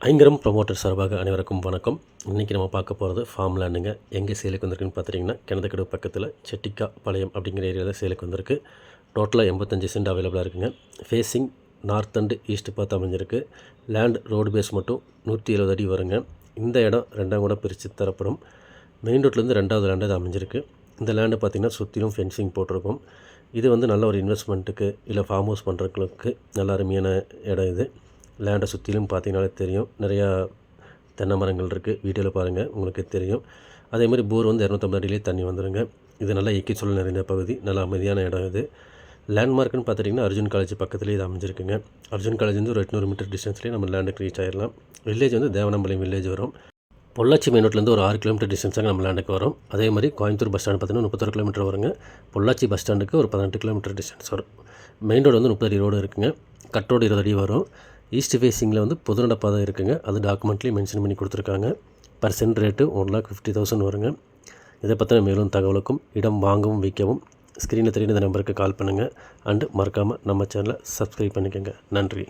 ஐங்கரம் promoter சார்பாக அனைவருக்கும் வணக்கம். இன்றைக்கி நம்ம பார்க்க போகிறது ஃபார்ம் லேண்டுங்க. எங்கே சேலுக்கு வந்திருக்குன்னு பார்த்துட்டிங்கன்னா, கிணத்துக்கடவு பக்கத்தில் செட்டிக்கா பாளையம் அப்படிங்கிற ஏரியாவில் சேலுக்கு வந்திருக்கு. டோட்டலாக 85 சென்ட் அவைலபிளாக இருக்குங்க. ஃபேஸிங் நார்த் அண்டு ஈஸ்ட் பார்த்து அமைஞ்சிருக்கு. லேண்ட் ரோடு பேஸ் மட்டும் 170 அடி வருங்க. இந்த இடம் 2ஆம் கூட பிரித்து தரப்படும். மெயின் ரோட்லேருந்து 2வது லேண்டு அது அமைஞ்சிருக்கு. இந்த லேண்டு பார்த்திங்கன்னா சுற்றிலும் ஃபென்சிங் போட்டிருக்கும். இது வந்து நல்ல ஒரு இன்வெஸ்ட்மெண்ட்டுக்கு இல்லை ஃபார்ம் ஹவுஸ் பண்ணுறவங்களுக்கு நல்ல அருமையான இடம் இது. லேண்டை சுற்றிலும் பார்த்தீங்கனாலே தெரியும், நிறையா தென்னை மரங்கள் இருக்குது. வீடியோவில் பாருங்கள், உங்களுக்கு தெரியும். அதே மாதிரி போர் வந்து 250 அடியிலே தண்ணி வந்துடுங்க. இது நல்லா இயற்கைச்சூழல் நிறைந்த பகுதி, நல்ல அமைதியான இடம் இது. லேண்ட்மார்க்குன்னு பார்த்துட்டிங்கன்னா அர்ஜுன் காலேஜ் பக்கத்துலேயே இது அமைஞ்சிருக்குங்க. அர்ஜுன் காலேஜ் வந்து ஒரு 800 மீட்டர் டிஸ்டன்ஸ்லேயே நம்ம லேண்டுக்கு ரீச் ஆகிடலாம். வில்லேஜ் வந்து தேவனம்பாளையம் வில்லேஜ் வரும். பொள்ளாச்சி மெயின் ரோட்லேருந்து ஒரு 6 கிலோமீட்டர் டிஸ்டன்ஸாக நம்ம லேண்டுக்கு வரும். அதே மாதிரி கோயம்புத்தூர் பஸ் ஸ்டாண்ட் பார்த்தீங்கன்னா 31 கிலோமீட்டர் வருங்க. பொள்ளாச்சி பஸ் ஸ்டாண்டுக்கு ஒரு 18 கிலோமீட்டர் டிஸ்டன்ஸ் வரும். மெயின் ரோடு வந்து 30 அடி ரோடு இருக்குங்க. கட் ரோடு 20 அடி வரும். ஈஸ்ட் ஃபேஸிங்கில் வந்து பொது நடப்பாதை இருக்குங்க. அது டாக்குமெண்ட்லேயும் மென்ஷன் பண்ணி கொடுத்துருக்காங்க. பர்சன்ட் ரேட்டு 1,50,000 வருங்க. இதை பற்றின மேலும் தகவலுக்கும் இடம் வாங்கவும் விற்கவும் ஸ்க்ரீனில் தெரியுற இந்த நம்பருக்கு கால் பண்ணுங்கள். அண்டு மறக்காமல் நம்ம சேனலை சப்ஸ்கிரைப் பண்ணிக்கோங்க. நன்றி.